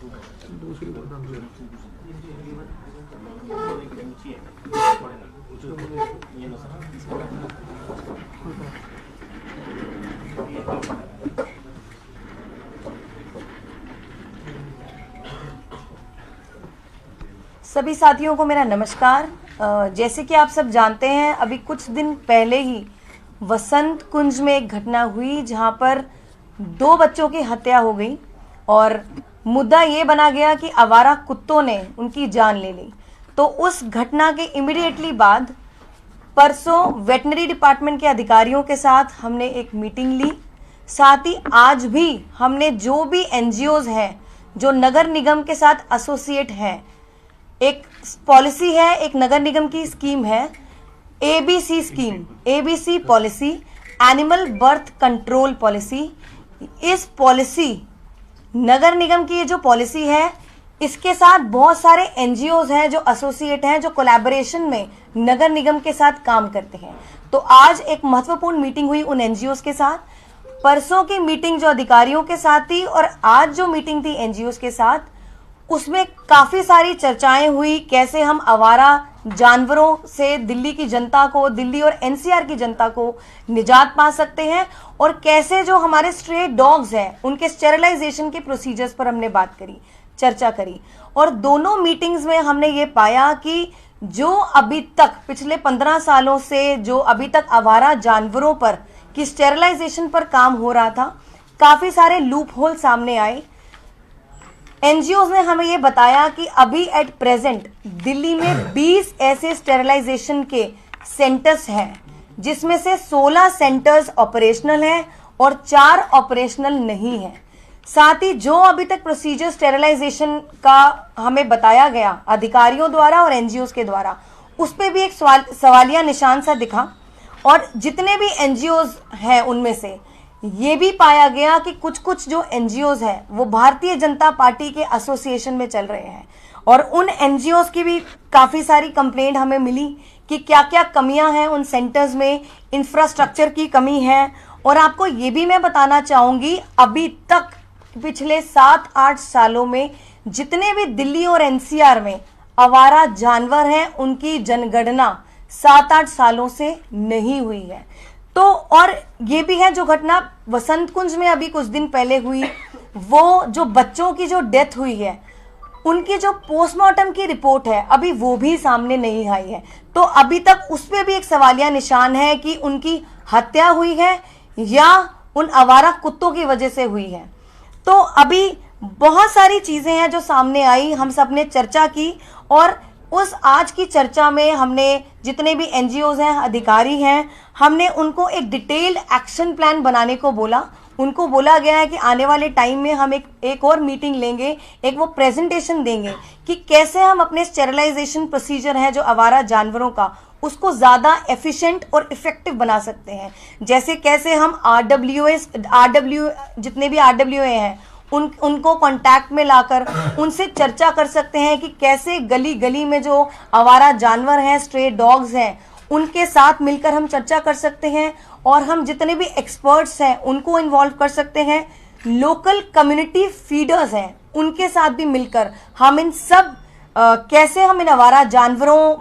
सभी साथियों को मेरा नमस्कार। जैसे कि आप सब जानते हैं, अभी कुछ दिन पहले ही वसंत कुंज में एक घटना हुई जहां पर 2 बच्चों की हत्या हो गई और मुद्दा ये बना गया कि आवारा कुत्तों ने उनकी जान ले ली। तो उस घटना के इमीडिएटली बाद परसों वेटनरी डिपार्टमेंट के अधिकारियों के साथ हमने एक मीटिंग ली। साथ ही आज भी हमने जो भी एनजीओज हैं जो नगर निगम के साथ एसोसिएट हैं, एक पॉलिसी है, एक नगर निगम की स्कीम है ABC scheme, ABC policy, animal birth control policy. इस पॉलिसी नगर निगम की ये जो पॉलिसी है, इसके साथ बहुत सारे एनजीओज हैं जो एसोसिएट हैं, जो कोलैबोरेशन में नगर निगम के साथ काम करते हैं। तो आज एक महत्वपूर्ण मीटिंग हुई उन एनजीओज के साथ। परसों की मीटिंग जो अधिकारियों के साथ थी और आज जो मीटिंग थी एनजीओज के साथ, उसमें काफी सारी चर्चाएं हुई। कैसे हम आवारा जानवरों से दिल्ली की जनता को, दिल्ली और एनसीआर की जनता को निजात पा सकते हैं, और कैसे जो हमारे स्ट्रे डॉग्स हैं उनके स्टेरिलाइजेशन के प्रोसीजर्स पर हमने बात करी, चर्चा करी। और दोनों मीटिंग्स में हमने ये पाया कि जो अभी तक पिछले 15 सालों से जो अभी तक आवारा जानवरों पर की स्टेरिलाइजेशन पर काम हो रहा था, काफी सारे लूप होल सामने आए। एनजीओज ने हमें ये बताया कि अभी एट प्रेजेंट दिल्ली में 20 ऐसे स्टेरिलाइजेशन के सेंटर्स हैं, जिसमें से 16 सेंटर्स ऑपरेशनल हैं और 4 ऑपरेशनल नहीं हैं। साथ ही जो अभी तक प्रोसीजर स्टेरिलाइजेशन का हमें बताया गया अधिकारियों द्वारा और एनजीओज के द्वारा, उस पर भी एक सवालिया निशान सा दिखा। और जितने भी एनजीओज हैं उनमें से ये भी पाया गया कि कुछ कुछ जो एनजीओज हैं वो भारतीय जनता पार्टी के एसोसिएशन में चल रहे हैं, और उन एनजीओज की भी काफी सारी कंप्लेंट हमें मिली कि क्या क्या कमियां हैं उन सेंटर्स में, इंफ्रास्ट्रक्चर की कमी है। और आपको ये भी मैं बताना चाहूंगी, अभी तक पिछले 7-8 सालों में जितने भी दिल्ली और एनसीआर में आवारा जानवर हैं, उनकी जनगणना 7-8 सालों से नहीं हुई है। तो और ये भी है जो घटना वसंत कुंज में अभी कुछ दिन पहले हुई, वो जो बच्चों की जो डेथ हुई है, उनकी जो पोस्टमार्टम की रिपोर्ट है अभी वो भी सामने नहीं आई है। तो अभी तक उस पे भी एक सवालिया निशान है कि उनकी हत्या हुई है या उन आवारा कुत्तों की वजह से हुई है। तो अभी बहुत सारी चीजें हैं जो सामने आई, हम सब ने चर्चा की, और उस आज की चर्चा में हमने जितने भी एनजीओज हैं, अधिकारी हैं, हमने उनको एक डिटेल्ड एक्शन प्लान बनाने को बोला। उनको बोला गया है कि आने वाले टाइम में हम एक और मीटिंग लेंगे, एक वो प्रेजेंटेशन देंगे कि कैसे हम अपने स्टेरिलाइजेशन प्रोसीजर है जो आवारा जानवरों का, उसको ज्यादा एफिशिएंट और इफेक्टिव बना सकते हैं। जैसे कैसे हम जितने भी आरडब्ल्यूए हैं उनको कांटेक्ट में लाकर उनसे चर्चा कर सकते हैं कि कैसे गली गली में जो आवारा जानवर हैं, स्ट्रे डॉग्स हैं, उनके साथ मिलकर हम चर्चा कर सकते हैं, और हम जितने भी एक्सपर्ट्स हैं उनको इन्वॉल्व कर सकते हैं। लोकल कम्युनिटी फीडर्स हैं, उनके साथ भी मिलकर हम इन सब कैसे हम इन आवारा जानवरों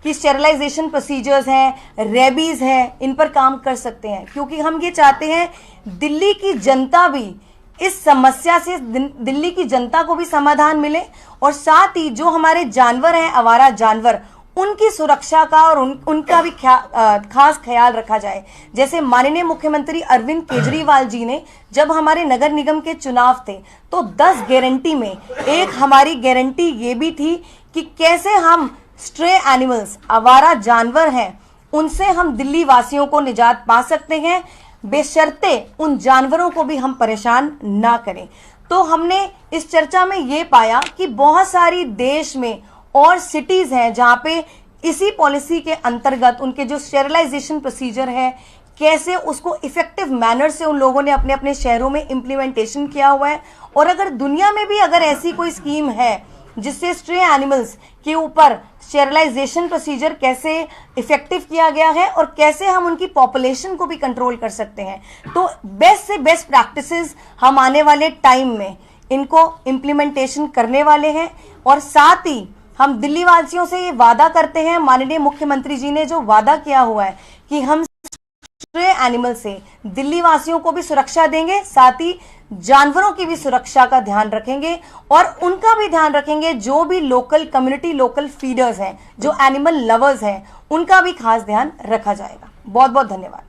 की स्टेरिलाइजेशन प्रोसीजर्स हैं, रेबीज हैं, इन पर काम कर सकते हैं। क्योंकि हम ये चाहते हैं दिल्ली की जनता भी इस समस्या से, दिल्ली की जनता को भी समाधान मिले, और साथ ही जो हमारे जानवर हैं, आवारा जानवर, उनकी सुरक्षा का और उनका भी खास ख्याल रखा जाए। जैसे माननीय मुख्यमंत्री अरविंद केजरीवाल जी ने जब हमारे नगर निगम के चुनाव थे तो 10 गारंटी में एक हमारी गारंटी ये भी थी कि कैसे हम स्ट्रे एनिमल्स, आवारा जानवर हैं, उनसे हम दिल्ली वासियों को निजात पा सकते हैं, बेशर्ते उन जानवरों को भी हम परेशान ना करें। तो हमने इस चर्चा में ये पाया कि बहुत सारी देश में और सिटीज हैं जहां पे इसी पॉलिसी के अंतर्गत उनके जो स्टेरिलाइजेशन प्रोसीजर है, कैसे उसको इफेक्टिव मैनर से उन लोगों ने अपने अपने शहरों में इम्प्लीमेंटेशन किया हुआ है। और अगर दुनिया में भी अगर ऐसी कोई स्कीम है जिससे स्ट्रे एनिमल्स के ऊपर स्टेरिलाइजेशन प्रोसीजर कैसे इफेक्टिव किया गया है और कैसे हम उनकी पॉपुलेशन को भी कंट्रोल कर सकते हैं, तो बेस्ट से बेस्ट प्रैक्टिसेस हम आने वाले टाइम में इनको इम्प्लीमेंटेशन करने वाले हैं। और साथ ही हम दिल्ली वासियों से ये वादा करते हैं, माननीय मुख्यमंत्री जी ने जो वादा किया हुआ है कि हम स्ट्रे एनिमल से दिल्ली वासियों को भी सुरक्षा देंगे, साथ ही जानवरों की भी सुरक्षा का ध्यान रखेंगे और उनका भी ध्यान रखेंगे जो भी लोकल कम्युनिटी, लोकल फीडर्स हैं, जो एनिमल लवर्स हैं, उनका भी खास ध्यान रखा जाएगा। बहुत बहुत धन्यवाद।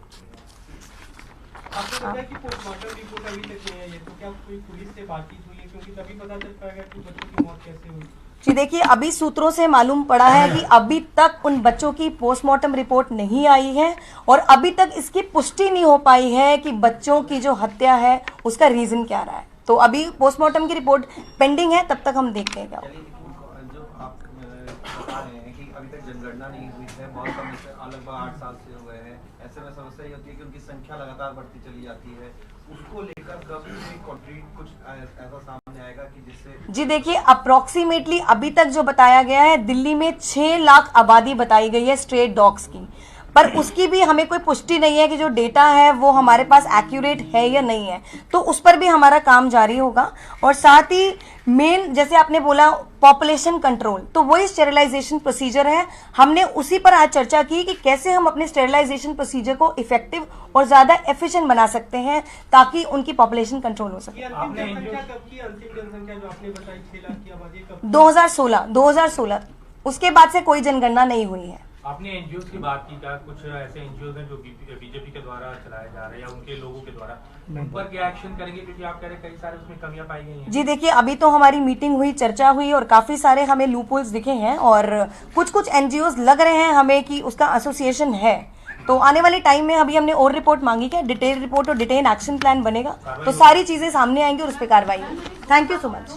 आपको बताया कि पोस्टमार्टम रिपोर्ट अभी तक नहीं आई है, तो क्या कोई पुलिस से बातचीत हुई है, क्योंकि तभी पता चल पाएगा कि बच्चों की मौत कैसे हुई। जी देखिए, अभी सूत्रों से मालूम पड़ा है कि अभी तक उन बच्चों की पोस्टमार्टम रिपोर्ट नहीं आई है और अभी तक इसकी पुष्टि नहीं हो पाई है कि बच्चों की जो हत्या है उसका रीजन क्या रहा है। तो अभी पोस्टमार्टम की रिपोर्ट पेंडिंग है, तब तक हम देखते हैं क्या। जो आप बता रहे हैं कि अभी तक जनगणना नहीं हुई है, बहुत समय से लगभग 8 साल से हो गए हैं, ऐसे में समस्या ये होती है कि उनकी संख्या लगातार बढ़ती चली जाती है, उसको लेकर कब से कंक्रीट कुछ ऐसा सामने आएगा कि जिससे। जी देखिए, अप्रोक्सीमेटली अभी तक जो बताया गया है, दिल्ली में 6 लाख आबादी बताई गई है स्ट्रे डॉग्स की, पर उसकी भी हमें कोई पुष्टि नहीं है कि जो डेटा है वो हमारे पास एक्यूरेट है या नहीं है, तो उस पर भी हमारा काम जारी होगा। और साथ ही मेन, जैसे आपने बोला पॉपुलेशन कंट्रोल, तो वही स्टेरिलाइजेशन प्रोसीजर है। हमने उसी पर आज चर्चा की कि कैसे हम अपने स्टेरिलाइजेशन प्रोसीजर को इफेक्टिव और ज्यादा एफिशिएंट बना सकते हैं ताकि उनकी पॉपुलेशन कंट्रोल हो सके। अंतिम जनसंख्या कब की, अंतिम जनसंख्या जो आपने बताई 6 लाख की आबादी कब? 2016 उसके बाद से कोई जनगणना नहीं हुई है। आपने एनजीओ की बात की, क्या कुछ ऐसे एनजीओ हैं जो बीजेपी के द्वारा चलाए जा रहे हैं या उनके लोगों के द्वारा, उन पर क्या एक्शन करेंगे, क्योंकि आप कह रहे हैं कई सारे उसमें कमियां पाई गई हैं। जी देखिए, अभी तो हमारी मीटिंग हुई, चर्चा हुई और काफी सारे हमें लूपहोल्स दिखे हैं और कुछ एनजीओ लग रहे हैं हमें कि उसका एसोसिएशन है। तो आने वाले टाइम में अभी हमने और रिपोर्ट मांगी है, डिटेल रिपोर्ट और डिटेल एक्शन प्लान बनेगा, तो सारी चीजें सामने आएंगी और उस पर कार्रवाई होगी। Thank you so much.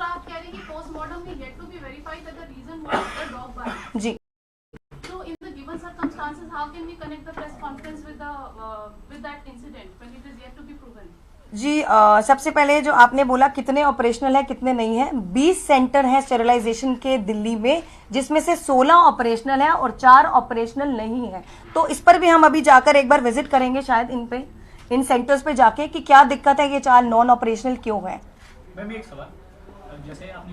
आप कह रहे हैं कि पोस्टमार्टम में yet to be verified that the reason was the dog bite. Ji. So in the given circumstances, how can we connect the press conference with that incident when it is yet to be proven? जी सबसे पहले जो आपने बोला कितने operational है कितने नहीं है, 20 सेंटर हैं स्टेरिलाइजेशन के दिल्ली में, जिसमें से 16 ऑपरेशनल है और 4 ऑपरेशनल नहीं है। तो इस पर भी हम अभी जाकर एक बार विजिट करेंगे शायद इन सेंटर्स पे जाके कि क्या दिक्कत है, ये 4 नॉन ऑपरेशनल क्यों है। मैम एक सवाल, जैसे आपने